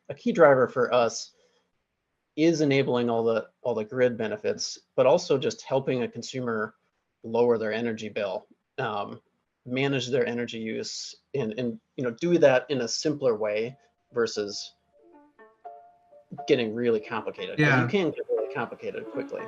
a key driver for us is enabling all the grid benefits, but also just helping a consumer lower their energy bill, manage their energy use, and do that in a simpler way versus getting really complicated, because you Yeah. can get really complicated quickly.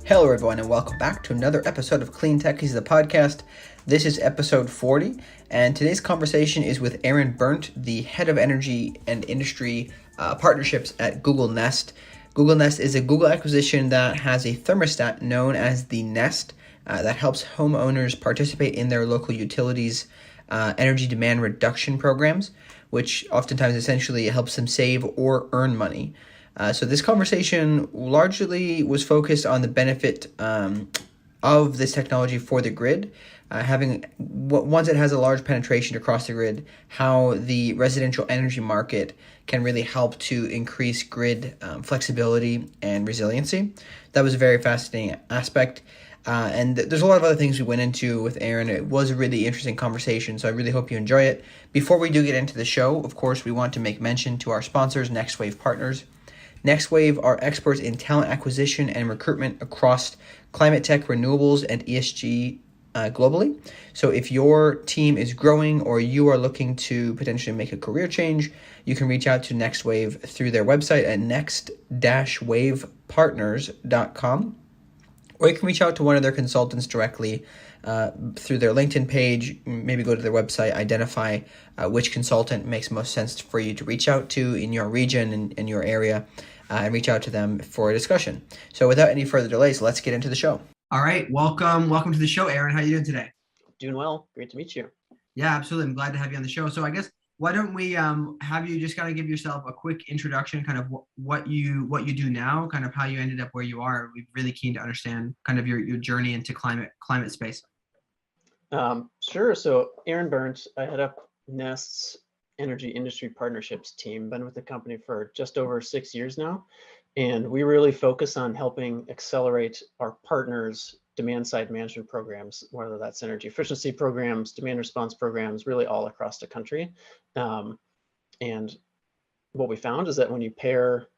Hello, everyone, and welcome back to another episode of Clean Techies, the podcast. This is episode 40, and today's conversation is with Aaron Berndt, the head of energy and industry partnerships at Google Nest. Google Nest is a Google acquisition that has a thermostat known as the Nest that helps homeowners participate in their local utilities' energy demand reduction programs, which oftentimes essentially helps them save or earn money. So this conversation largely was focused on the benefit of this technology for the grid, once it has a large penetration across the grid, how the residential energy market can really help to increase grid flexibility and resiliency. That was a very fascinating aspect. And there's a lot of other things we went into with Aaron. It was a really interesting conversation, so I really hope you enjoy it. Before we do get into the show, of course, we want to make mention to our sponsors, Next Wave Partners. Next Wave are experts in talent acquisition and recruitment across climate tech, renewables, and ESG globally. So if your team is growing or you are looking to potentially make a career change, you can reach out to Next Wave through their website at next-wavepartners.com. Or you can reach out to one of their consultants directly through their LinkedIn page. Maybe go to their website, identify which consultant makes most sense for you to reach out to in your region and in your area, and reach out to them for a discussion. So without any further delays, let's get into the show. All right. Welcome to the show, Aaron. How are you doing today? Doing well. Great to meet you. Yeah, absolutely. I'm glad to have you on the show. So I guess why don't we have you just kind of give yourself a quick introduction, kind of what you do now, kind of how you ended up where you are. We're really keen to understand kind of your journey into climate space. Sure. So Aaron Berndt, I head up Nest's energy industry partnerships team. Been with the company for just over 6 years now, and we really focus on helping accelerate our partners' demand side management programs, whether that's energy efficiency programs, demand response programs, really all across the country. And what we found is that when you pair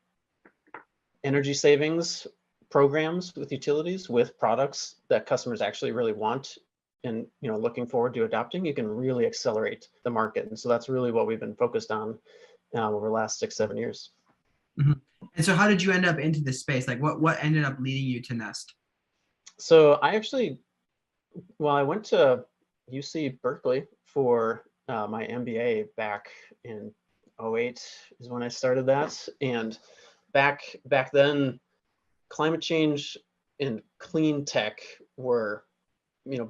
energy savings programs with utilities with products that customers actually really want and looking forward to adopting, you can really accelerate the market. And so that's really what we've been focused on over the last 6-7 years. Mm-hmm. And so how did you end up into this space? Like what ended up leading you to Nest? So I went to UC Berkeley for my MBA back in 2008 is when I started that. And back then, climate change and clean tech were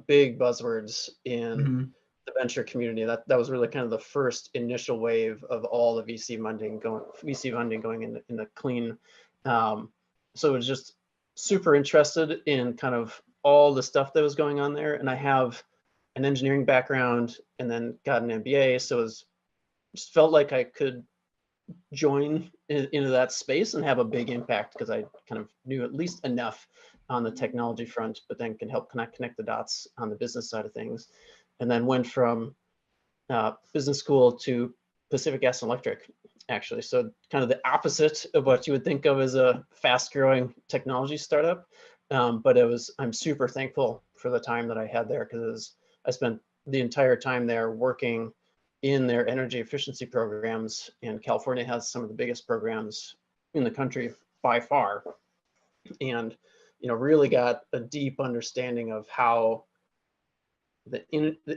big buzzwords in the venture community. That was really kind of the first initial wave of all the VC funding going in the clean. So it was just super interested in kind of all the stuff that was going on there. And I have an engineering background and then got an MBA, so just felt like I could join into that space and have a big impact because I kind of knew at least enough on the technology front, but then can help connect the dots on the business side of things. And then went from business school to Pacific Gas and Electric, actually. So kind of the opposite of what you would think of as a fast-growing technology startup. But I'm super thankful for the time that I had there, because I spent the entire time there working in their energy efficiency programs, and California has some of the biggest programs in the country by far. And really got a deep understanding of how the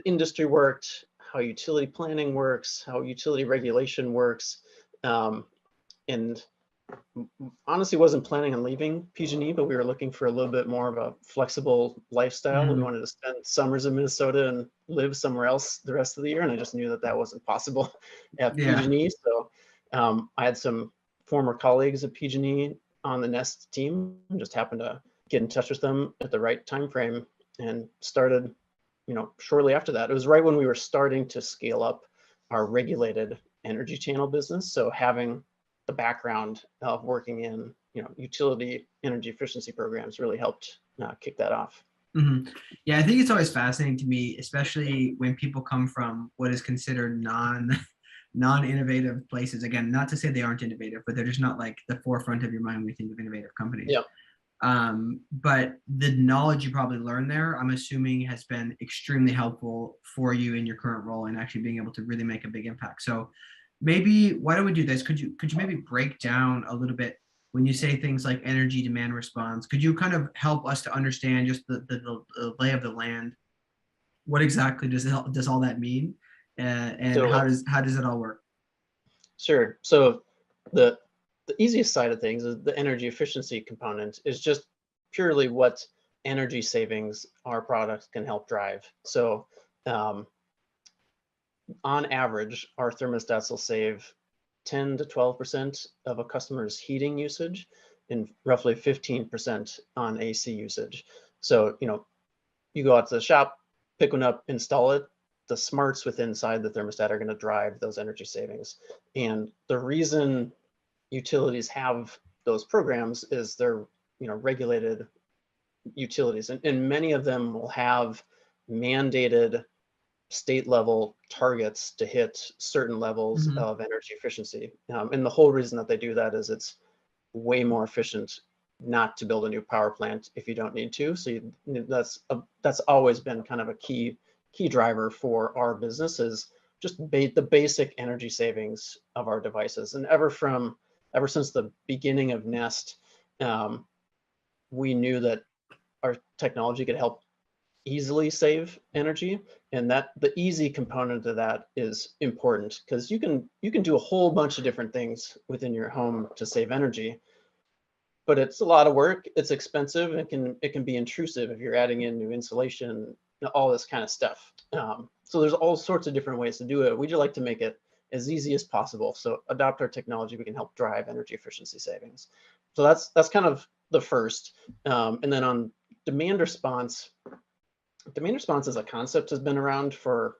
industry worked, how utility planning works, how utility regulation works, and honestly wasn't planning on leaving PG&E, but we were looking for a little bit more of a flexible lifestyle. We wanted to spend summers in Minnesota and live somewhere else the rest of the year, and I just knew that wasn't possible at PG&E. So I had some former colleagues at PG&E on the Nest team, and just happened to get in touch with them at the right time frame and started shortly after that. It was right when we were starting to scale up our regulated energy channel business. So having the background of working in utility energy efficiency programs really helped kick that off. Hmm. Yeah, I think it's always fascinating to me, especially when people come from what is considered non-innovative places. Again, not to say they aren't innovative, but they're just not like the forefront of your mind when you think of innovative companies. Yeah. But the knowledge you probably learned there, I'm assuming, has been extremely helpful for you in your current role and actually being able to really make a big impact. So maybe why don't we do this? Could you maybe break down a little bit when you say things like energy demand response? Could you kind of help us to understand just the lay of the land? What exactly does all that mean, and So how does it all work? sure. So the the easiest side of things is the energy efficiency component is just purely what energy savings our products can help drive. So um, on average, our thermostats will save 10 to 12% of a customer's heating usage and roughly 15% on AC usage. So, you go out to the shop, pick one up, install it. The smarts within inside the thermostat are going to drive those energy savings. And the reason utilities have those programs is they're, regulated utilities, and many of them will have mandated state level targets to hit certain levels Hmm. of energy efficiency. And the whole reason that they do that is it's way more efficient not to build a new power plant if you don't need to. So that's always been kind of a key driver for our business is just the basic energy savings of our devices. And ever since the beginning of Nest, um, we knew that our technology could help easily save energy, and that the easy component of that is important because you can do a whole bunch of different things within your home to save energy, but it's a lot of work, it's expensive, it can be intrusive if you're adding in new insulation, all this kind of stuff. So there's all sorts of different ways to do it. We just like to make it as easy as possible, so adopt our technology, we can help drive energy efficiency savings. So that's kind of the first. And then on demand response, demand response as a concept has been around for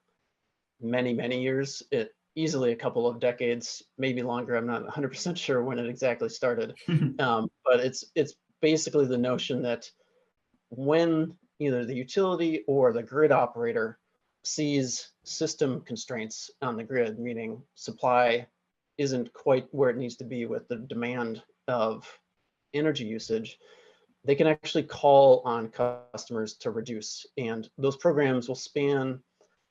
many years. It easily a couple of decades, maybe longer. I'm not 100% sure when it exactly started, but it's basically the notion that when either the utility or the grid operator sees system constraints on the grid, meaning supply isn't quite where it needs to be with the demand of energy usage, they can actually call on customers to reduce. And those programs will span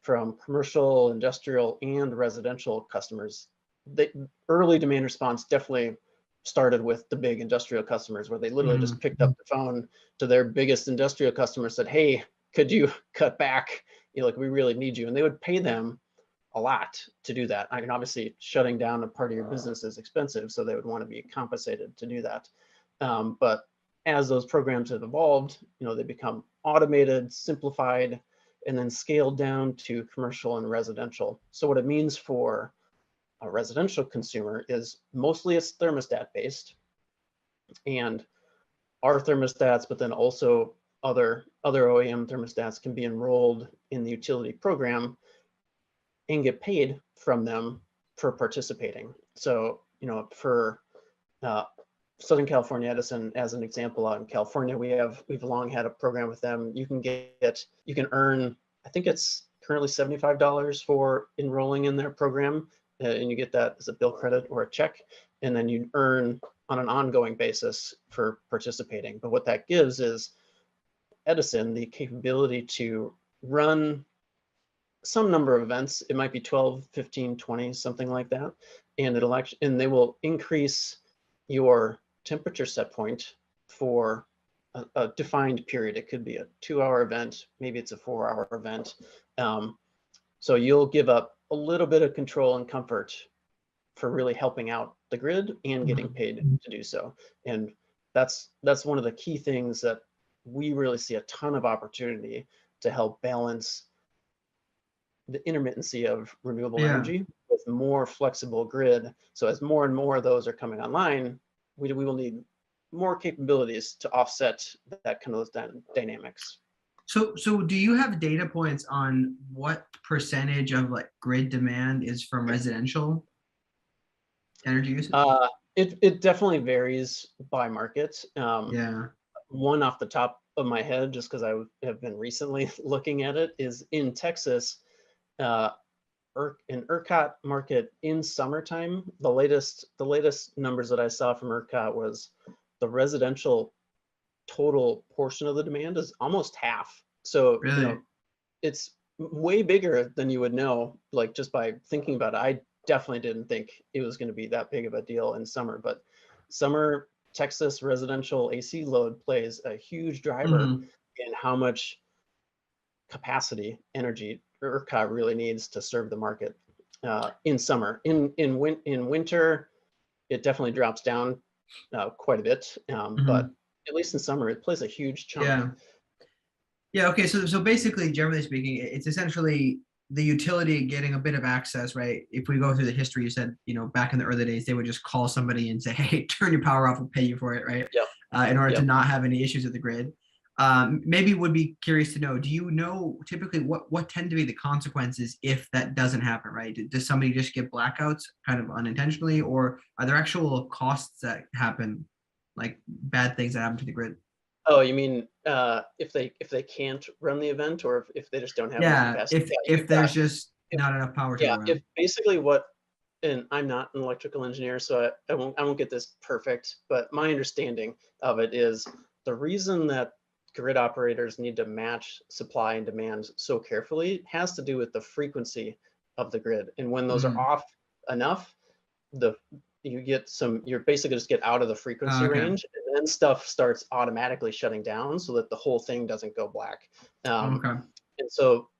from commercial, industrial, and residential customers. The early demand response definitely started with the big industrial customers where they literally just picked up the phone to their biggest industrial customers, said, hey, could you cut back? Like, we really need you. And they would pay them a lot to do that. I mean, obviously shutting down a part of your business is expensive, so they would want to be compensated to do that. But as those programs have evolved, they become automated, simplified, and then scaled down to commercial and residential. So what it means for a residential consumer is mostly it's thermostat based, and our thermostats, but then also other OEM thermostats can be enrolled in the utility program and get paid from them for participating. So, for Southern California Edison, as an example, out in California, we've long had a program with them. You can earn, I think it's currently $75 for enrolling in their program, and you get that as a bill credit or a check, and then you earn on an ongoing basis for participating. But what that gives is Edison the capability to run some number of events. It might be 12, 15, 20, something like that. And they will increase your temperature set point for a defined period. It could be a 2-hour event, maybe it's a 4-hour event. So you'll give up a little bit of control and comfort for really helping out the grid and getting paid to do so. And that's one of the key things that we really see a ton of opportunity to help balance the intermittency of renewable Yeah. energy with more flexible grid. So as more and more of those are coming online, we will need more capabilities to offset that kind of those dynamics. So do you have data points on what percentage of like grid demand is from residential energy usage? It definitely varies by market. Yeah. One off the top of my head, just because I have been recently looking at it, is in Texas, uh, in ERCOT market in summertime, the latest numbers that I saw from ERCOT was the residential total portion of the demand is almost half. So, Really? it's way bigger than you would know, like just by thinking about it. I definitely didn't think it was going to be that big of a deal in summer, but summer Texas residential AC load plays a huge driver Mhm. in how much capacity energy ERCOT really needs to serve the market in summer. In winter, it definitely drops down quite a bit, but Mhm. at least in summer, it plays a huge chunk. Yeah. Yeah. Okay. So basically, generally speaking, it's essentially the utility getting a bit of access, right? If we go through the history, you said, back in the early days, they would just call somebody and say, "Hey, turn your power off. We'll pay you for it," right? Yep. In order to Yep. not have any issues with the grid. Maybe would be curious to know, do you know typically what tend to be the consequences if that doesn't happen, right? Does somebody just get blackouts kind of unintentionally, or are there actual costs that happen, like bad things that happen to the grid? Oh, you mean if they can't run the event, or if they just don't have enough Yeah, capacity? if Yeah, if you've got there's just if not enough power to yeah, go if around. basically and I'm not an electrical engineer, so I won't get this perfect, but my understanding of it is the reason that grid operators need to match supply and demand so carefully has to do with the frequency of the grid. And when those are Mhm. off enough, the you're basically just get out of the frequency Oh, okay. range, and then stuff starts automatically shutting down so that the whole thing doesn't go black. Um, Okay. and so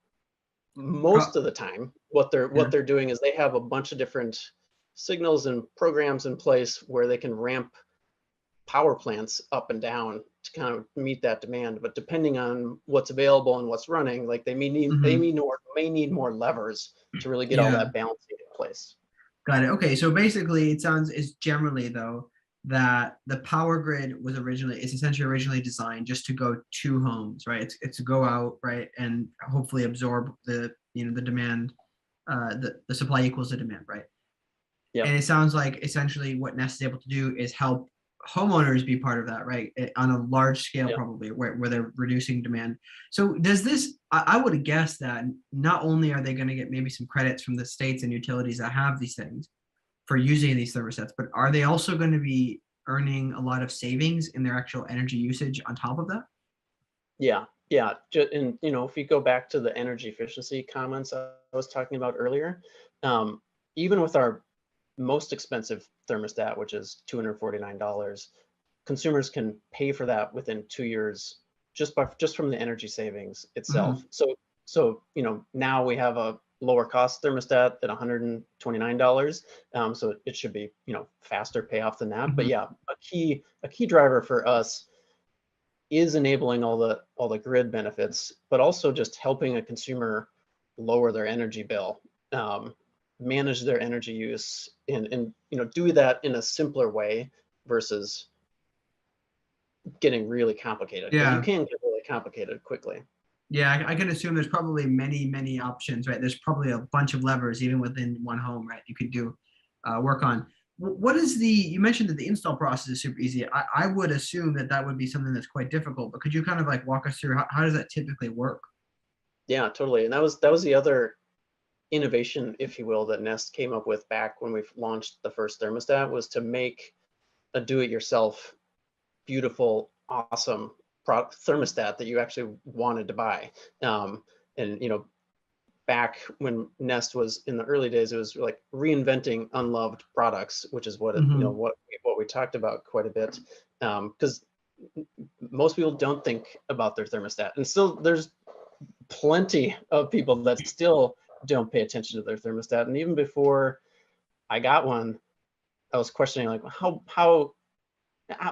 most Pro- of the time, what they're doing is they have a bunch of different signals and programs in place where they can ramp power plants up and down to kind of meet that demand. But depending on what's available and what's running, like Mhm. may need more levers to really get all Yeah. that balancing in place. Got it. Okay, so basically, it sounds is generally though that the power grid it's essentially originally designed just to go to homes, right? It's to go out, right, and hopefully absorb the demand, the supply equals the demand, right? Yep. And it sounds like essentially what Nest is able to do is help homeowners be part of that, right? On a large scale, Yep. probably where they're reducing demand. So does this? I would guess that not only are they going to get maybe some credits from the states and utilities that have these things for using these thermostats, but are they also going to be earning a lot of savings in their actual energy usage on top of that? Yeah. Yeah. And if you go back to the energy efficiency comments I was talking about earlier, um, even with our most expensive thermostat, which is $249, consumers can pay for that within 2 years just from the energy savings Mhm. itself. So now we have a lower cost thermostat at $129. So it should be faster payoff than that. But Mhm. yeah, a key driver for us is enabling all the grid benefits, but also just helping a consumer lower their energy bill, um, manage their energy use, and do that in a simpler way versus getting really complicated, because you Yeah. can get really complicated quickly. Yeah, I can assume there's probably many options, right? There's probably a bunch of levers even within one home, right? You could do work on. What is you mentioned that the install process is super easy. I would assume that would be something that's quite difficult, but could you kind of like walk us through how does that typically work? Yeah, totally. And that was the other innovation, if you will, that Nest came up with back when we launched the first thermostat, was to make a do-it-yourself, beautiful, awesome thermostat that you actually wanted to buy. And back when Nest was in the early days, it was like reinventing unloved products, which is Hmm. what we talked about quite a bit. Because most people don't think about their thermostat, and still there's plenty of people that still don't pay attention to their thermostat. And even before I got one, I was questioning, like,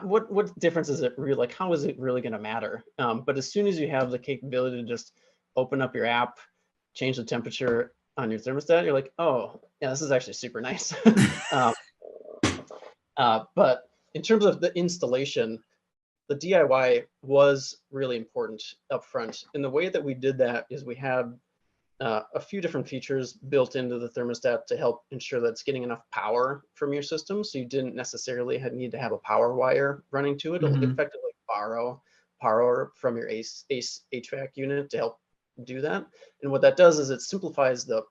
what difference is it really, like, how is it really going to matter? But as soon as you have the capability to just open up your app, change the temperature on your thermostat, you're like, oh yeah, this is actually super nice. um, but in terms of the installation, the DIY was really important up front. And the way that we did that is we had a few different features built into the thermostat to help ensure that it's getting enough power from your system. So you didn't necessarily need to have a power wire running to it. It'll Hmm. effectively borrow power from your HVAC unit to help do that. And what that does is it simplifies the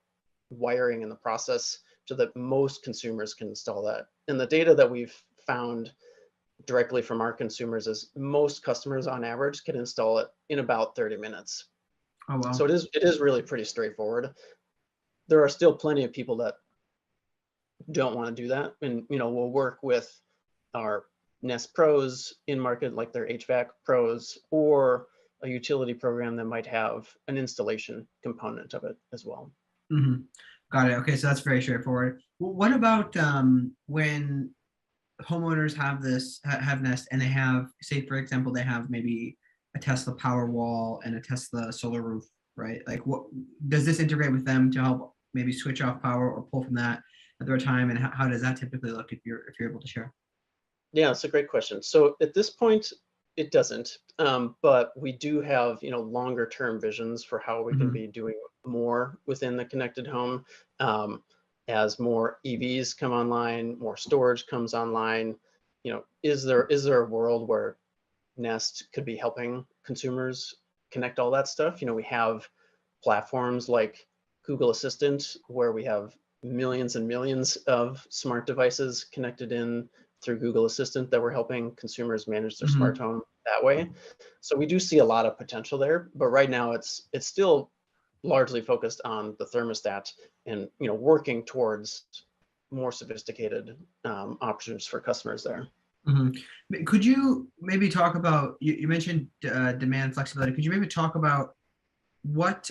wiring and the process so that most consumers can install that. And the data that we've found directly from our consumers is most customers on average can install it in about 30 minutes. Oh, wow. So it is really pretty straightforward. There are still plenty of people that don't want to do that, and we'll work with our Nest Pros in market, like their HVAC pros, or a utility program that might have an installation component of it as well. Mm-hmm. Got it. Okay, so that's very straightforward. Well, what about when homeowners have Nest, and they have, say for example, they have maybe a Tesla Powerwall and a Tesla solar roof, right? Like, what does this integrate with them to help maybe switch off power or pull from that at their time, and how does that typically look, if you're able to share? Yeah, it's a great question. So at this point, it doesn't, but we do have longer term visions for how we can be doing more within the connected home. As more EVs come online, more storage comes online, is there a world where Nest could be helping consumers connect all that stuff? We have platforms like Google Assistant, where we have millions and millions of smart devices connected in through Google Assistant that we're helping consumers manage their smart home that way. So we do see a lot of potential there, but right now it's still largely focused on the thermostat and working towards more sophisticated options for customers there. Mm-hmm. Could you maybe talk about, you mentioned demand flexibility. Could you maybe talk about what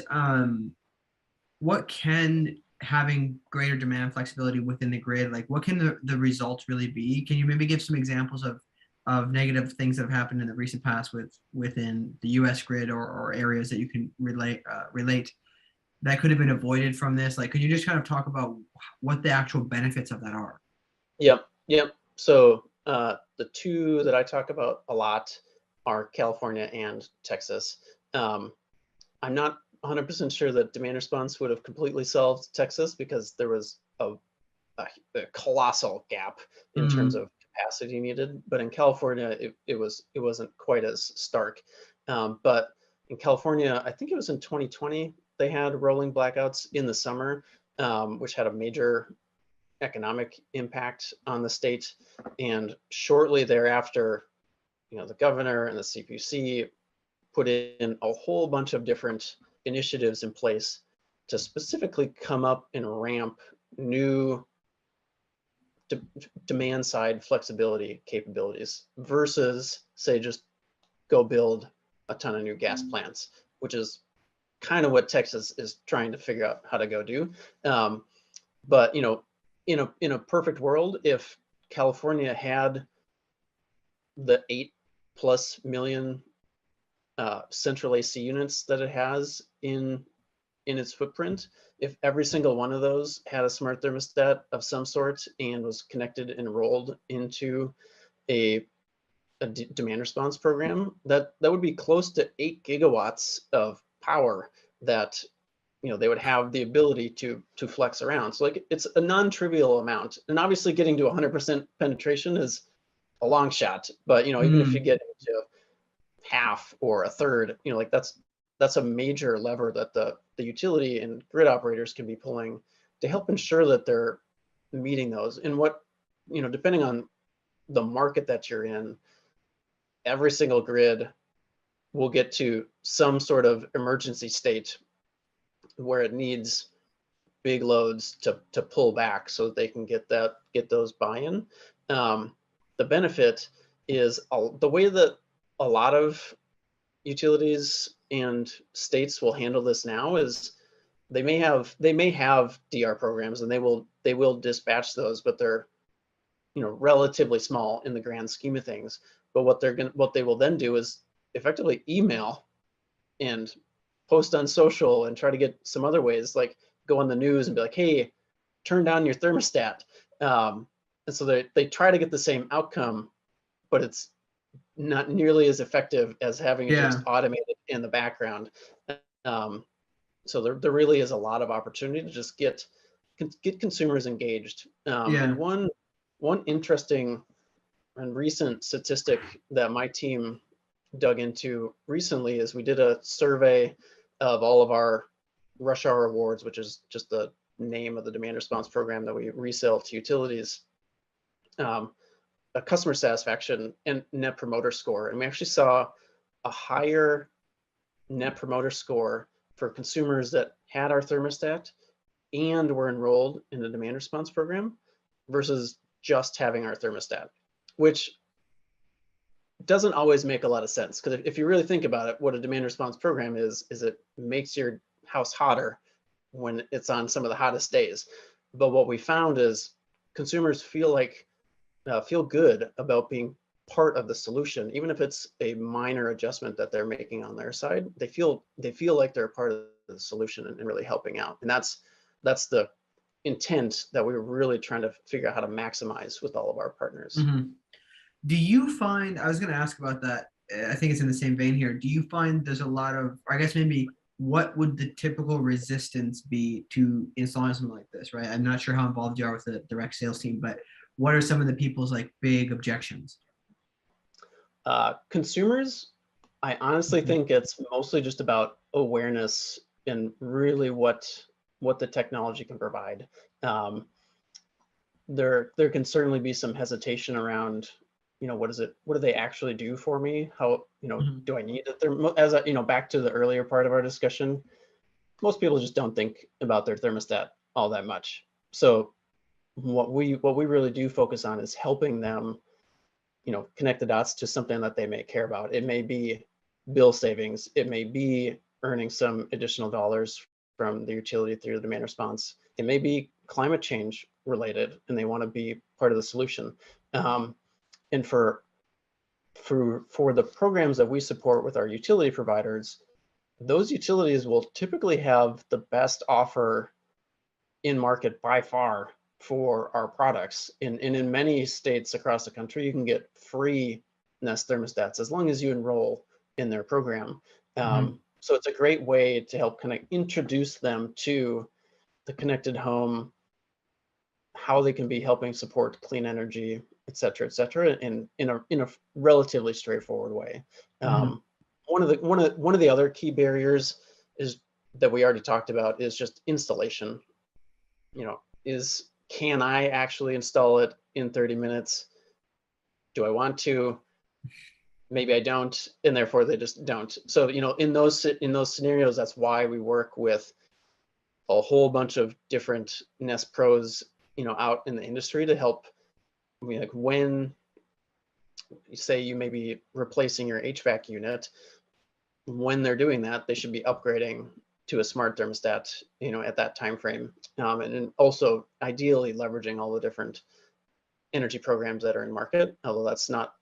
can having greater demand flexibility within the grid, like what can the results really be? Can you maybe give some examples of negative things that have happened in the recent past within the US grid, or areas that you can relate that could have been avoided from this? Like, could you just kind of talk about what the actual benefits of that are? Yep. So the two that I talk about a lot are California and Texas. I'm not 100% sure that demand response would have completely solved Texas, because there was a colossal gap in terms of capacity needed. But in California, it wasn't quite as stark. But in California, I think it was in 2020, they had rolling blackouts in the summer, which had a major economic impact on the state. And shortly thereafter, the governor and the CPUC put in a whole bunch of different initiatives in place to specifically come up and ramp new demand side flexibility capabilities, versus say just go build a ton of new gas plants, which is kind of what Texas is trying to figure out how to go do. But in a perfect world, if California had the 8+ million central AC units that it has in its footprint, if every single one of those had a smart thermostat of some sort and was connected and rolled into a demand response program, that would be close to 8 gigawatts of power that they would have the ability to flex around. So like, it's a non-trivial amount, and obviously getting to 100% penetration is a long shot, but even if you get into half or a third, like that's a major lever that the utility and grid operators can be pulling to help ensure that they're meeting those. And what, depending on the market that you're in, every single grid will get to some sort of emergency state where it needs big loads to pull back so that they can get those buy-in. The benefit is the way that a lot of utilities and states will handle this now is they may have DR programs, and they will dispatch those, but they're relatively small in the grand scheme of things. But what they will then do is effectively email and post on social and try to get some other ways, like go on the news and be like, hey, turn down your thermostat. And so they try to get the same outcome, but it's not nearly as effective as having it just automated in the background. So there really is a lot of opportunity to just get consumers engaged. And one interesting and recent statistic that my team dug into recently is we did a survey of all of our rush hour awards, which is just the name of the demand response program that we resell to utilities, a customer satisfaction and net promoter score. And we actually saw a higher net promoter score for consumers that had our thermostat and were enrolled in the demand response program versus just having our thermostat, which doesn't always make a lot of sense. Because if you really think about it, what a demand response program is it makes your house hotter when it's on some of the hottest days. But what we found is consumers feel good about being part of the solution, even if it's a minor adjustment that they're making on their side. They feel like they're part of the solution and really helping out. And that's the intent that we were really trying to figure out how to maximize with all of our partners. Mm-hmm. Do you find, I was going to ask about that, I think it's in the same vein here. Do you find there's a lot of, or I guess maybe what would the typical resistance be to installing something like this, right? I'm not sure how involved you are with the direct sales team, but what are some of the people's like big objections? Consumers, I honestly think it's mostly just about awareness and really what the technology can provide. There can certainly be some hesitation around, what do they actually do for me? How, do I need it? Back to the earlier part of our discussion, most people just don't think about their thermostat all that much. So what we really do focus on is helping them, connect the dots to something that they may care about. It may be bill savings. It may be earning some additional dollars from the utility through the demand response. It may be climate change related and they want to be part of the solution. And for the programs that we support with our utility providers, those utilities will typically have the best offer in market by far for our products. And in many states across the country, you can get free Nest thermostats as long as you enroll in their program. So it's a great way to help kind of introduce them to the connected home, how they can be helping support clean energy, et cetera, in a relatively straightforward way. One of the other key barriers is that we already talked about is just installation. Can I actually install it in 30 minutes? Do I want to? Maybe I don't, and therefore they just don't. So, in those scenarios, that's why we work with a whole bunch of different Nest pros, out in the industry to help. I mean, like when you say you may be replacing your HVAC unit, when they're doing that, they should be upgrading to a smart thermostat, at that time frame, and also ideally leveraging all the different energy programs that are in market. Although that's not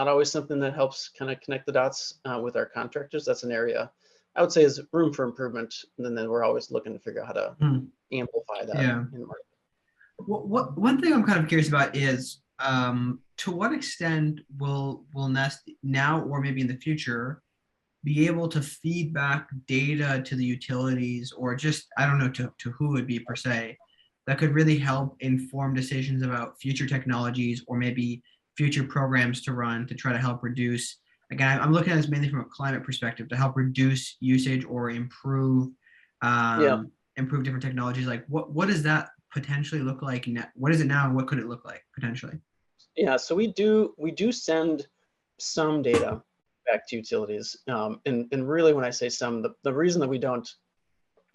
always something that helps kind of connect the dots with our contractors. That's an area I would say is room for improvement. And then we're always looking to figure out how to amplify that in the market. One thing I'm kind of curious about is to what extent will Nest now or maybe in the future be able to feed back data to the utilities, or just, I don't know, to who it would be per se, that could really help inform decisions about future technologies or maybe future programs to run to try to help reduce, again, I'm looking at this mainly from a climate perspective, to help reduce usage or improve different technologies. Like what does that potentially look like? What is it now and what could it look like potentially? Yeah, so we do send some data back to utilities. And really when I say some, the reason that we don't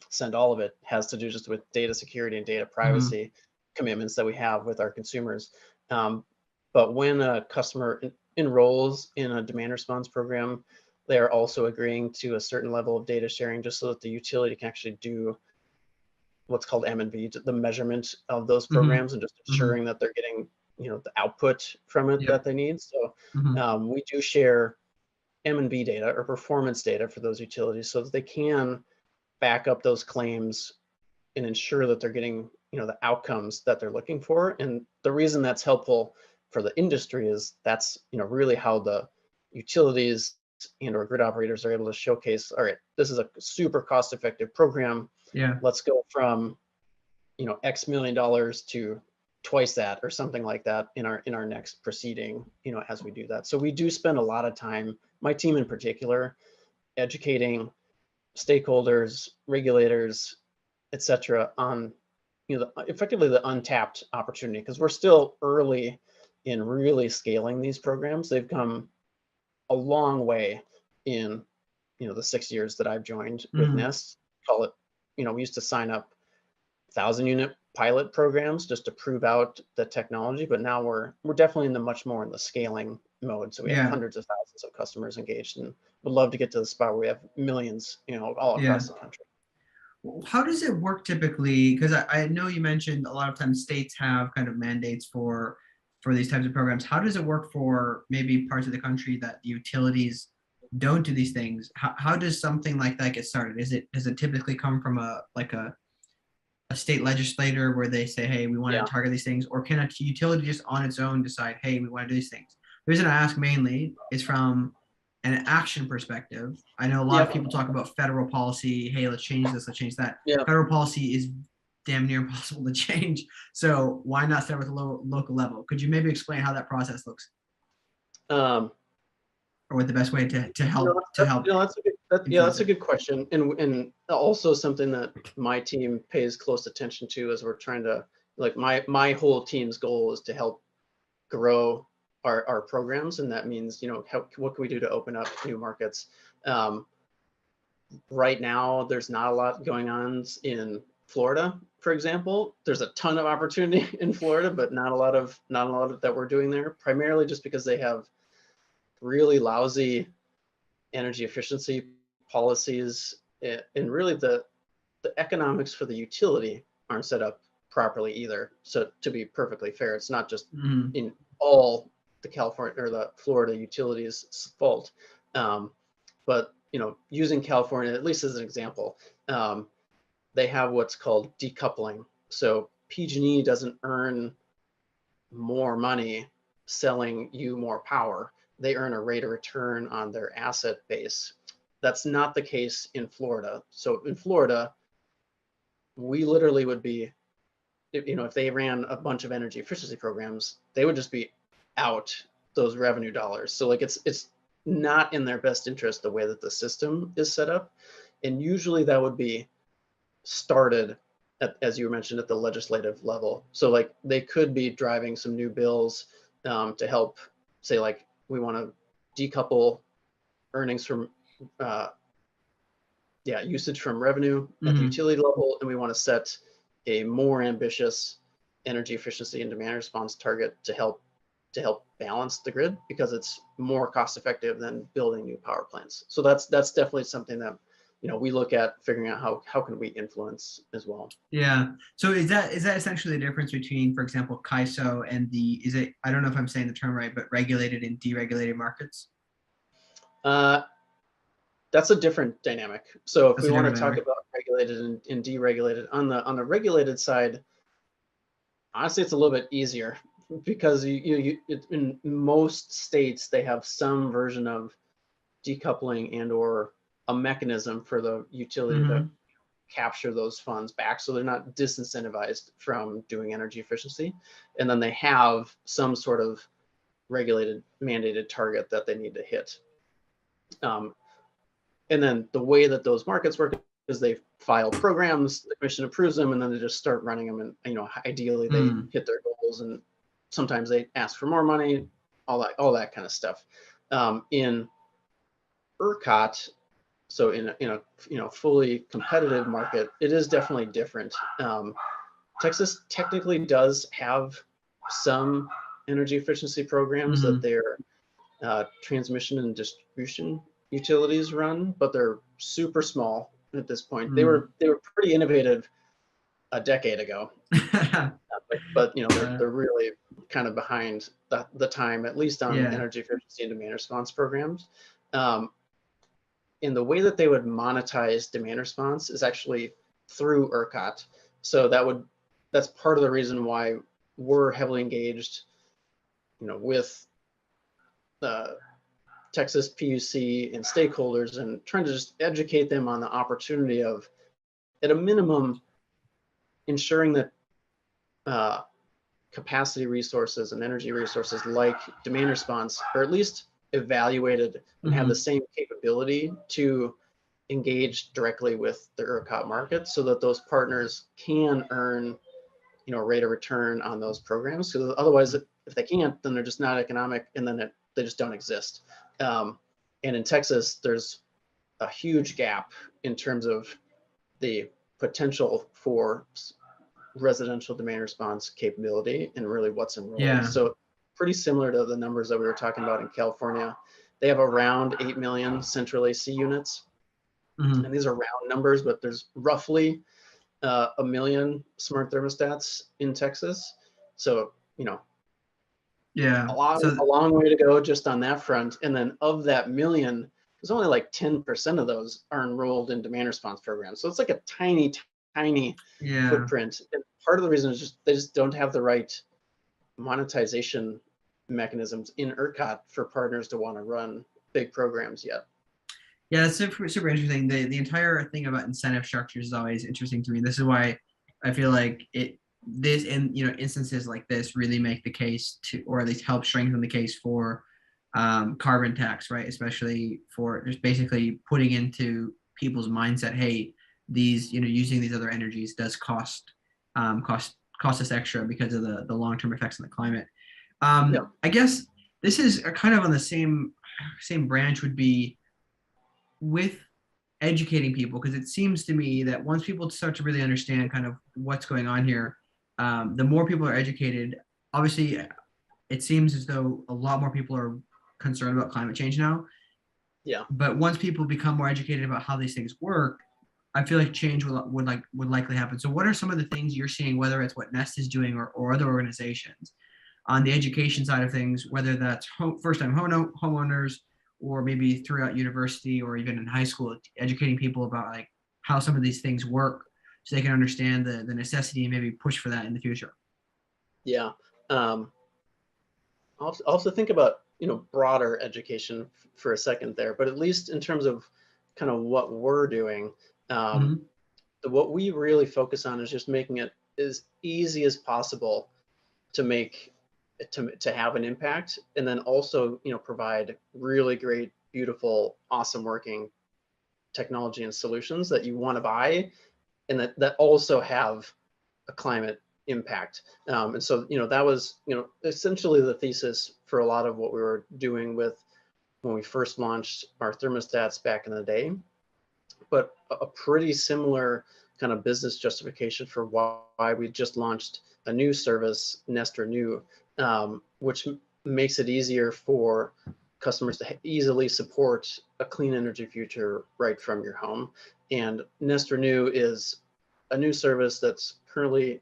send all of it has to do just with data security and data privacy commitments that we have with our consumers. But when a customer enrolls in a demand response program, they are also agreeing to a certain level of data sharing just so that the utility can actually do what's called M&V, the measurement of those programs, and just ensuring that they're getting, the output from it that they need. So we do share M&V data or performance data for those utilities so that they can back up those claims and ensure that they're getting, the outcomes that they're looking for. And the reason that's helpful for the industry is that's, really how the utilities and or grid operators are able to showcase, all right, this is a super cost-effective program. Yeah. Let's go from, X million dollars to twice that or something like that in our next proceeding, as we do that. So we do spend a lot of time my team in particular, educating stakeholders, regulators, et cetera, on effectively the untapped opportunity, because we're still early in really scaling these programs. They've come a long way in the 6 years that I've joined with NIST. Call it, we used to sign up 1,000-unit pilot programs just to prove out the technology, but now we're definitely much more in the scaling mode. So we have hundreds of thousands of customers engaged, and would love to get to the spot where we have millions, all across the country. How does it work typically? Because I know you mentioned a lot of times states have kind of mandates for these types of programs. How does it work for maybe parts of the country that the utilities don't do these things? How does something like that get started? Does it typically come from a state legislator where they say, hey, we want to target these things, or can a utility just on its own decide, hey, we want to do these things? The reason I ask mainly is from an action perspective. I know a lot of people talk about federal policy. Hey, let's change this, let's change that. Federal policy is damn near impossible to change. So why not start with a local level? Could you maybe explain how that process looks? Or what the best way to help that's a good question, and also something that my team pays close attention to as we're trying to, like, my whole team's goal is to help grow our programs, and that means what can we do to open up new markets. Right now there's not a lot going on in Florida, for example. There's a ton of opportunity in Florida, but not a lot of that we're doing there, primarily just because they have really lousy energy efficiency policies, and really the economics for the utility aren't set up properly either. So to be perfectly fair, it's not just in all the California or the Florida utilities' fault, but using California at least as an example, they have what's called decoupling. So PG&E doesn't earn more money selling you more power. They earn a rate of return on their asset base. That's not the case in Florida. So in Florida, we literally would be, if they ran a bunch of energy efficiency programs, they would just be out those revenue dollars. So like it's not in their best interest the way that the system is set up. And usually that would be started at, as you mentioned, at the legislative level. So like they could be driving some new bills to help, say, like, we want to decouple earnings from usage from revenue at the utility level, and we want to set a more ambitious energy efficiency and demand response target to help balance the grid, because it's more cost effective than building new power plants. So that's definitely something that we look at, figuring out how can we influence as well. Yeah. So is that essentially the difference between, for example, CAISO and I don't know if I'm saying the term right, but regulated and deregulated markets? That's a different dynamic. So if we want to talk about regulated and deregulated, on the regulated side, honestly, it's a little bit easier, because in most states they have some version of decoupling and or a mechanism for the utility to capture those funds back, so they're not disincentivized from doing energy efficiency. And then they have some sort of regulated mandated target that they need to hit. And then the way that those markets work is they file programs, the commission approves them, and then they just start running them. And ideally they hit their goals, and sometimes they ask for more money, all that kind of stuff. In ERCOT, so in a fully competitive market, it is definitely different. Texas technically does have some energy efficiency programs that their transmission and distribution utilities run, but they're super small at this point. They were pretty innovative a decade ago, but they're really kind of behind the time, at least on energy efficiency and demand response programs. And the way that they would monetize demand response is actually through ERCOT. So that's part of the reason why we're heavily engaged, with the Texas PUC and stakeholders, and trying to just educate them on the opportunity of, at a minimum, ensuring that capacity resources and energy resources like demand response are at least evaluated and have the same capability to engage directly with the ERCOT market, so that those partners can earn, rate of return on those programs. Because otherwise, if they can't, then they're just not economic, and then they just don't exist. And in Texas, there's a huge gap in terms of the potential for residential demand response capability and really what's enrolled. Yeah. So pretty similar to the numbers that we were talking about in California. They have around 8 million central AC units. And these are round numbers, but there's roughly 1 million smart thermostats in Texas. So, Yeah. a long way to go just on that front. And then of that million, there's only like 10% of those are enrolled in demand response programs. So it's like a tiny footprint. And part of the reason is they just don't have the right monetization mechanisms in ERCOT for partners to want to run big programs yet. Yeah, it's super interesting. The entire thing about incentive structures is always interesting to me. This is why I feel like instances like this really make the case to, or at least help strengthen the case for carbon tax, right? Especially for just basically putting into people's mindset, hey, these, using these other energies does cost us extra because of the long-term effects on the climate. I guess this is kind of on the same branch would be with educating people, because it seems to me that once people start to really understand kind of what's going on here, the more people are educated. Obviously, it seems as though a lot more people are concerned about climate change now. Yeah. But once people become more educated about how these things work, I feel like change would likely happen. So what are some of the things you're seeing, whether it's what Nest is doing or other organizations on the education side of things, whether that's first-time homeowners, or maybe throughout university or even in high school, educating people about like how some of these things work so they can understand the necessity and maybe push for that in the future? Yeah. Also think about, broader education for a second there, but at least in terms of kind of what we're doing, what we really focus on is just making it as easy as possible to have an impact, and then also, provide really great, beautiful, awesome working technology and solutions that you want to buy, and that also have a climate impact. And so, that was, essentially the thesis for a lot of what we were doing when we first launched our thermostats back in the day. But a pretty similar kind of business justification for why we just launched a new service, Nest Renew, which makes it easier for customers to easily support a clean energy future right from your home. And Nest Renew is a new service that's currently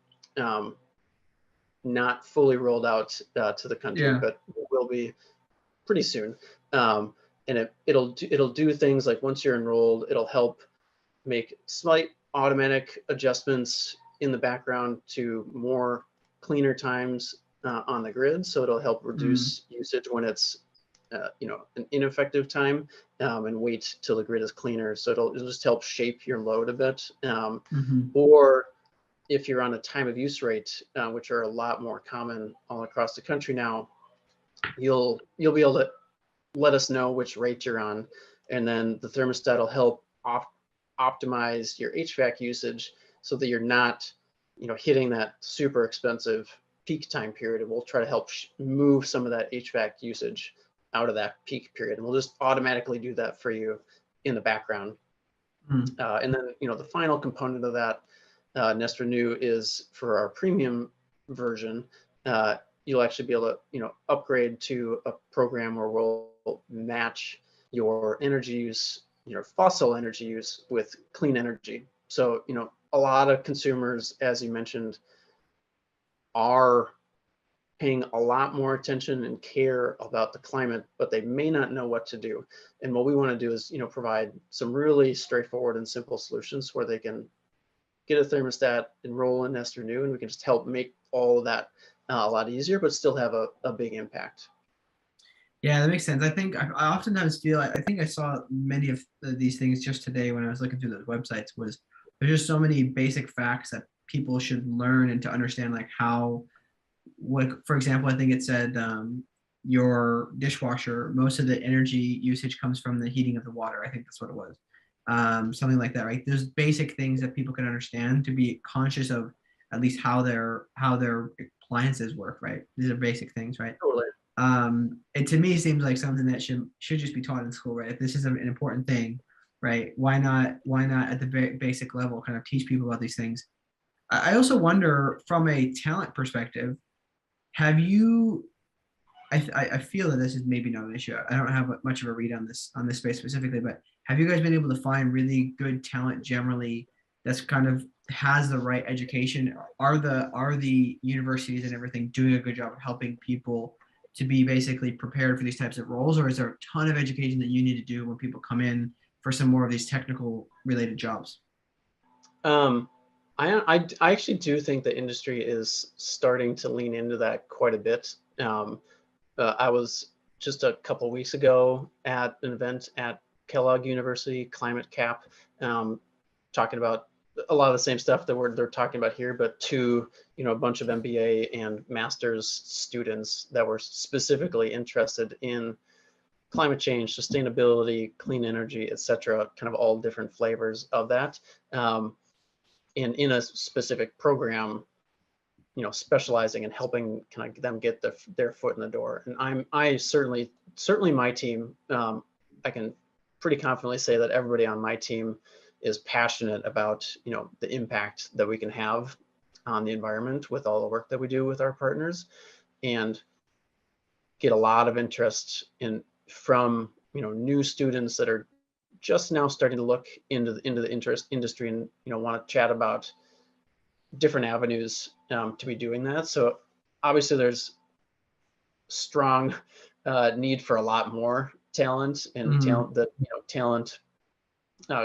not fully rolled out to the country, but will be pretty soon. And it'll do things like, once you're enrolled, it'll help make slight automatic adjustments in the background to more cleaner times on the grid. So it'll help reduce usage when it's an ineffective time, and wait till the grid is cleaner. So it'll just help shape your load a bit. Or if you're on a time of use rate, which are a lot more common all across the country now, you'll be able to let us know which rate you're on, and then the thermostat will help optimize your HVAC usage so that you're not, hitting that super expensive peak time period. And we'll try to help move some of that HVAC usage out of that peak period, and we'll just automatically do that for you in the background. And then, the final component of that Nest Renew is for our premium version. You'll actually be able to, upgrade to a program where we'll match your energy use, fossil energy use, with clean energy. So, a lot of consumers, as you mentioned, are paying a lot more attention and care about the climate, but they may not know what to do. And what we want to do is, provide some really straightforward and simple solutions where they can get a thermostat, enroll in Nest Renew, and we can just help make all of that a lot easier, but still have a big impact. Yeah, that makes sense. I think I oftentimes feel, I think I saw many of these things just today when I was looking through those websites, was there's just so many basic facts that people should learn and to understand, like how, what, for example, I think it said your dishwasher, most of the energy usage comes from the heating of the water. I think that's what it was. Something like that, right? There's basic things that people can understand to be conscious of at least how their appliances work, right? These are basic things, right? Totally. It to me seems like something that should just be taught in school, right? If this is an important thing, right? Why not at the basic level kind of teach people about these things? I also wonder from a talent perspective, have you I feel that this is maybe not an issue. I don't have much of a read on this space specifically, but have you guys been able to find really good talent generally that's kind of has the right education? Are the universities and everything doing a good job of helping people to be basically prepared for these types of roles, or is there a ton of education that you need to do when people come in for some more of these technical related jobs? Um, I actually do think the industry is starting to lean into that quite a bit. I was just a couple of weeks ago at an event at Kellogg University, Climate Cap, talking about a lot of the same stuff that they're talking about here, but to a bunch of MBA and master's students that were specifically interested in climate change, sustainability, clean energy, etc., kind of all different flavors of that. And in a specific program, specializing and helping kind of them get their foot in the door. And I certainly my team, I can pretty confidently say that everybody on my team is passionate about, the impact that we can have on the environment with all the work that we do with our partners, and get a lot of interest from new students that are just now starting to look into the industry and want to chat about different avenues to be doing that. So obviously there's strong need for a lot more talent, and talent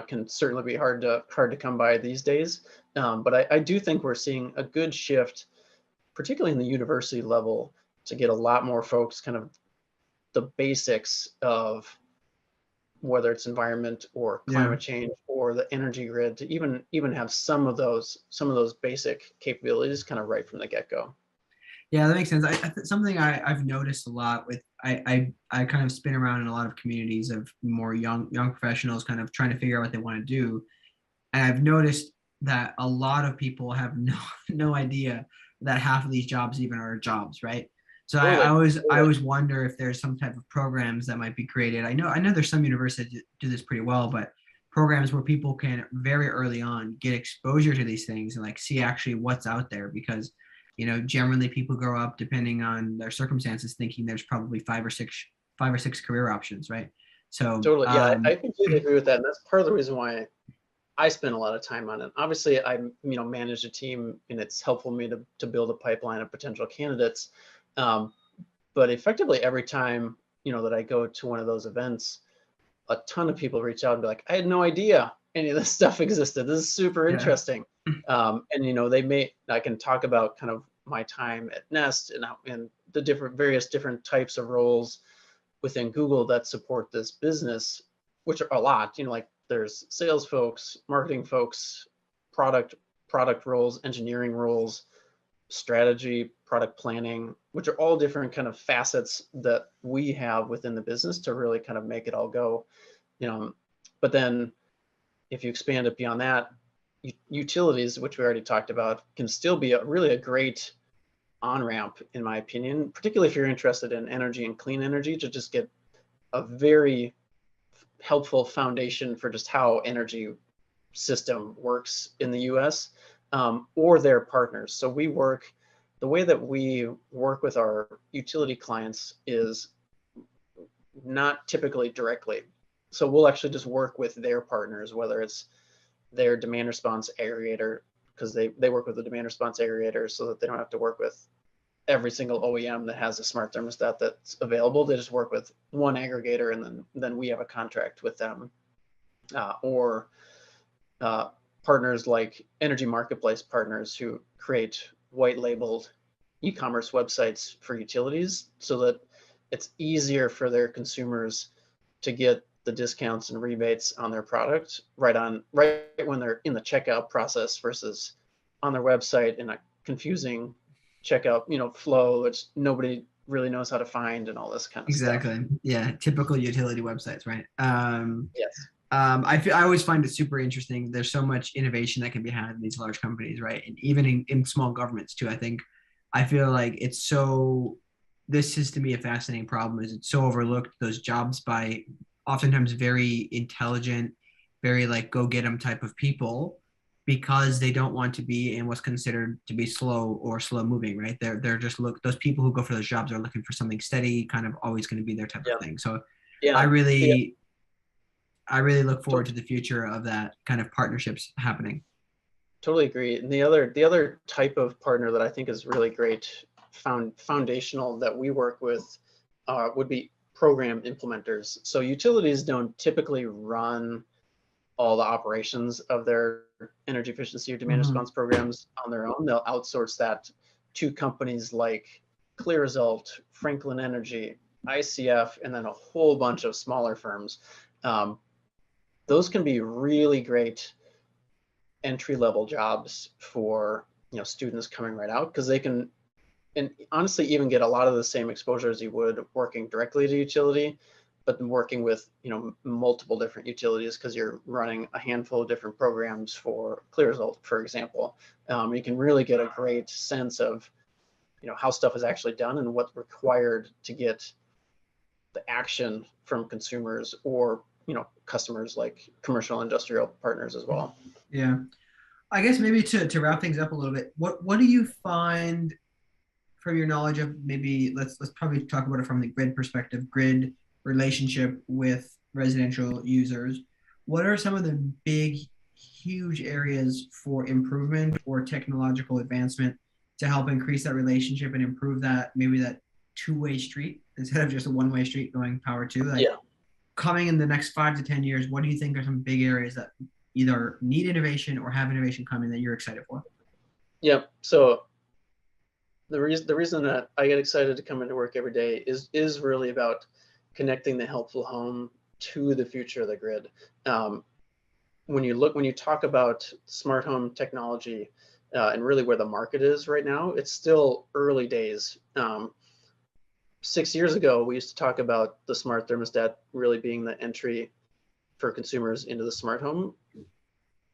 can certainly be hard to come by these days. But I do think we're seeing a good shift, particularly in the university level, to get a lot more folks kind of the basics of whether it's environment or climate change or the energy grid, to even have some of those basic capabilities kind of right from the get-go. Yeah, that makes sense. Something I've noticed a lot with I kind of spin around in a lot of communities of more young professionals kind of trying to figure out what they want to do, and I've noticed that a lot of people have no idea that half of these jobs even are jobs, right? So I always wonder if there's some type of programs that might be created. I know there's some universities that do this pretty well, but programs where people can very early on get exposure to these things and like see actually what's out there, because generally people grow up depending on their circumstances thinking there's probably five or six career options, right? So totally, yeah, I completely agree with that, and that's part of the reason why I spend a lot of time on it. Obviously, I manage a team, and it's helpful me to build a pipeline of potential candidates. But effectively, every time that I go to one of those events, a ton of people reach out and be like, "I had no idea any of this stuff existed. This is super interesting." And I can talk about kind of my time at Nest and the various different types of roles within Google that support this business, which are a lot. Like there's sales folks, marketing folks, product roles, engineering roles, strategy, product planning, which are all different kind of facets that we have within the business to really kind of make it all go. But then if you expand it beyond that, utilities, which we already talked about, can still be really a great on-ramp, in my opinion, particularly if you're interested in energy and clean energy, to just get a very helpful foundation for just how energy system works in the US, or their partners. So the way that we work with our utility clients is not typically directly. So we'll actually just work with their partners, whether it's their demand response aggregator, because they work with the demand response aggregator so that they don't have to work with every single OEM that has a smart thermostat that's available. They just work with one aggregator, and then we have a contract with them. Or partners like energy marketplace partners who create white labeled e-commerce websites for utilities so that it's easier for their consumers to get the discounts and rebates on their product right when they're in the checkout process, versus on their website in a confusing checkout flow, which nobody really knows how to find and all this kind of Exactly. stuff. Yeah. Typical utility websites, right? Yes. I always find it super interesting. There's so much innovation that can be had in these large companies, right? And even in small governments too. I feel like this is to me a fascinating problem is it's so overlooked, those jobs by oftentimes very intelligent, very like go get them type of people because they don't want to be in what's considered to be slow or slow moving, right? They're just those people who go for those jobs are looking for something steady, kind of always going to be their type Yeah. of thing. So Yeah. I Yeah. really I really look forward to the future of that kind of partnerships happening. Totally agree. And the other type of partner that I think is really great, foundational that we work with, would be program implementers. So utilities don't typically run all the operations of their energy efficiency or demand response programs on their own. They'll outsource that to companies like ClearResult, Franklin Energy, ICF, and then a whole bunch of smaller firms. Those can be really great entry-level jobs for students coming right out, because they can, and honestly even get a lot of the same exposure as you would working directly at a utility, but working with multiple different utilities, because you're running a handful of different programs for ClearResult, for example. You can really get a great sense of how stuff is actually done and what's required to get the action from consumers or customers like commercial industrial partners as well. Yeah. I guess maybe to wrap things up a little bit, what do you find from your knowledge of maybe let's probably talk about it from the grid perspective, grid relationship with residential users. What are some of the big, huge areas for improvement or technological advancement to help increase that relationship and improve that maybe that two-way street instead of just a one-way street going power to? Like Yeah. coming in the next 5 to 10 years, what do you think are some big areas that either need innovation or have innovation coming that you're excited for? Yeah. So the reason that I get excited to come into work every day is really about connecting the helpful home to the future of the grid. When you talk about smart home technology, and really where the market is right now, it's still early days. 6 years ago, we used to talk about the smart thermostat really being the entry for consumers into the smart home,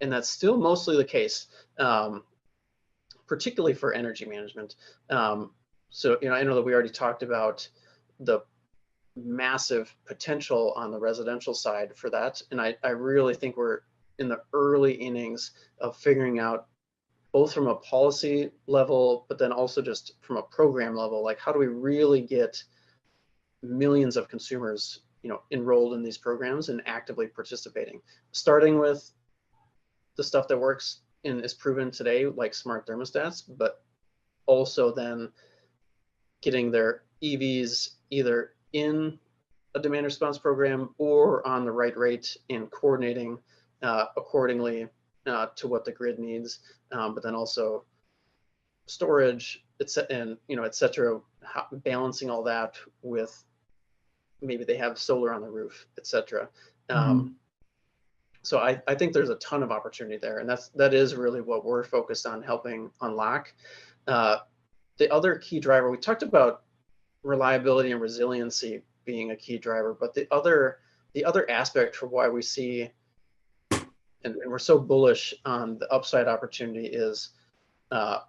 and that's still mostly the case, particularly for energy management. So I know that we already talked about the massive potential on the residential side for that, and I really think we're in the early innings of figuring out, both from a policy level, but then also just from a program level, like how do we really get millions of consumers enrolled in these programs and actively participating, starting with the stuff that works and is proven today, like smart thermostats, but also then getting their EVs either in a demand response program or on the right rate and coordinating accordingly to what the grid needs, but then also storage, and et cetera, balancing all that with maybe they have solar on the roof, et cetera. So I think there's a ton of opportunity there, and that is really what we're focused on helping unlock. The other key driver, we talked about reliability and resiliency being a key driver, but the other aspect for why we see and we're so bullish on the upside opportunity is the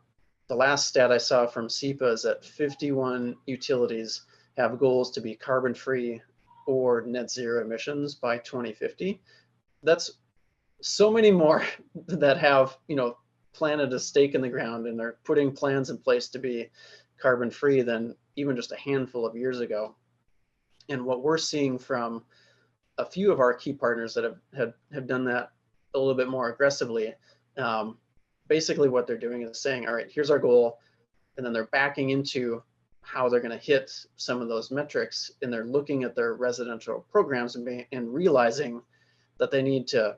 last stat I saw from SEPA is that 51 utilities have goals to be carbon free or net zero emissions by 2050. That's so many more that have planted a stake in the ground and they're putting plans in place to be carbon free than even just a handful of years ago. And what we're seeing from a few of our key partners that have done that a little bit more aggressively, basically what they're doing is saying, all right, here's our goal, and then they're backing into how they're going to hit some of those metrics, and they're looking at their residential programs and realizing that they need to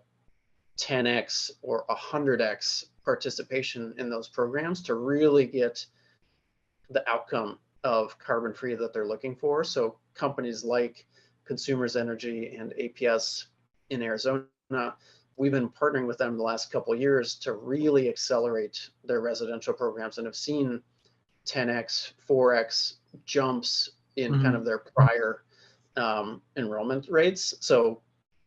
10x or 100x participation in those programs to really get the outcome of carbon free that they're looking for. So companies like Consumers Energy and APS in Arizona, we've been partnering with them the last couple of years to really accelerate their residential programs and have seen 10x, 4x jumps in Mhm. kind of their prior enrollment rates. So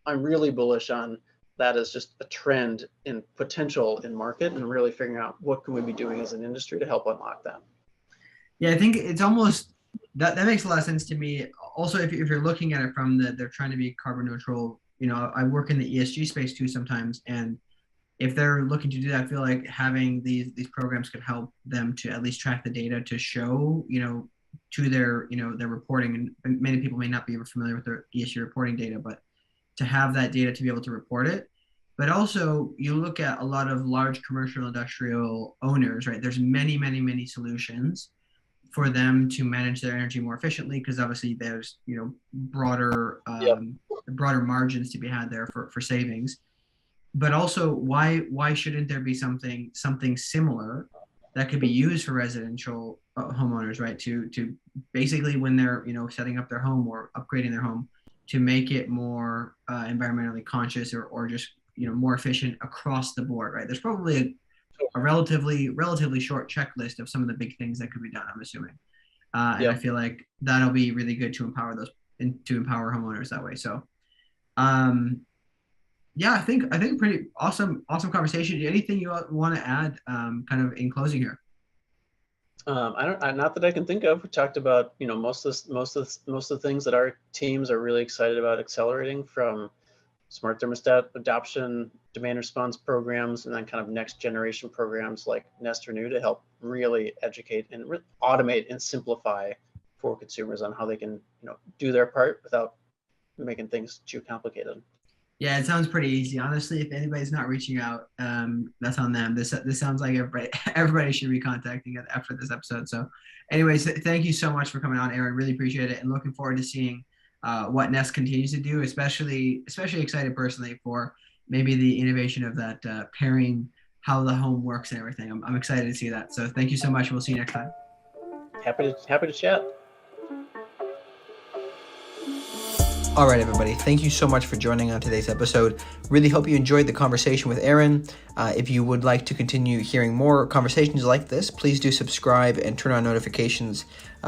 I'm really bullish on that as just a trend in potential in market, and really figuring out what can we be doing as an industry to help unlock that. Yeah, I think it's almost that makes a lot of sense to me. Also, if you're looking at it from they're trying to be carbon neutral, I work in the ESG space too sometimes, and if they're looking to do that, I feel like having these programs could help them to at least track the data to show, to their reporting. And many people may not be familiar with their ESG reporting data, but to have that data to be able to report it. But also, you look at a lot of large commercial industrial owners, right? There's many, many, many solutions for them to manage their energy more efficiently, because obviously there's broader Yep. broader margins to be had there for savings. But also, why shouldn't there be something similar that could be used for residential homeowners, right? To basically, when they're setting up their home or upgrading their home, to make it more environmentally conscious, or just more efficient across the board, right? There's probably a relatively short checklist of some of the big things that could be done, I'm assuming, and I Yep. feel like that'll be really good to empower homeowners that way. So yeah, I think pretty awesome conversation. Anything you want to add, kind of in closing here? Not that I can think of. We talked about, most of the things that our teams are really excited about accelerating, from smart thermostat adoption, demand response programs, and then kind of next generation programs like Nest Renew, to help really educate and automate and simplify for consumers on how they can, do their part without making things too complicated. Yeah, it sounds pretty easy. Honestly, if anybody's not reaching out, that's on them. This sounds like everybody should be contacting it after this episode. So, anyways, thank you so much for coming on, Aaron. Really appreciate it, and looking forward to seeing what Nest continues to do. Especially excited personally for maybe the innovation of that pairing, how the home works and everything. I'm excited to see that. So, thank you so much. We'll see you next time. Happy to chat. All right, everybody. Thank you so much for joining on today's episode. Really hope you enjoyed the conversation with Aaron. If you would like to continue hearing more conversations like this, please do subscribe and turn on notifications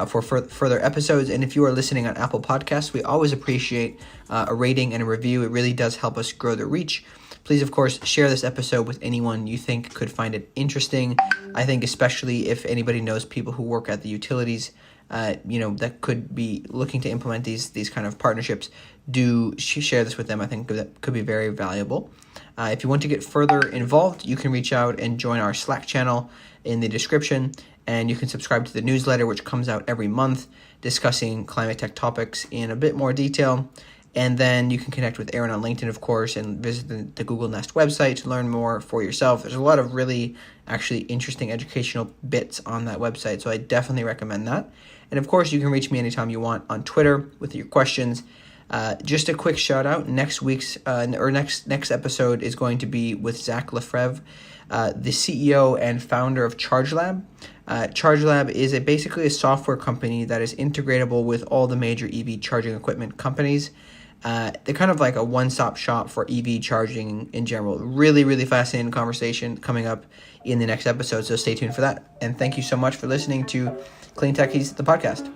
for further episodes. And if you are listening on Apple Podcasts, we always appreciate a rating and a review. It really does help us grow the reach. Please, of course, share this episode with anyone you think could find it interesting. I think especially if anybody knows people who work at the utilities, that could be looking to implement these kind of partnerships, do share this with them. I think that could be very valuable. If you want to get further involved, you can reach out and join our Slack channel in the description, and you can subscribe to the newsletter, which comes out every month, discussing climate tech topics in a bit more detail. And then you can connect with Aaron on LinkedIn, of course, and visit the Google Nest website to learn more for yourself. There's a lot of really actually interesting educational bits on that website, so I definitely recommend that. And of course, you can reach me anytime you want on Twitter with your questions. Just a quick shout out. Next episode is going to be with Zach Lefebvre, the CEO and founder of ChargeLab. ChargeLab is basically a software company that is integratable with all the major EV charging equipment companies. They're kind of like a one-stop shop for EV charging in general. Really, really fascinating conversation coming up in the next episode, so stay tuned for that. And thank you so much for listening to Clean Techies, the podcast.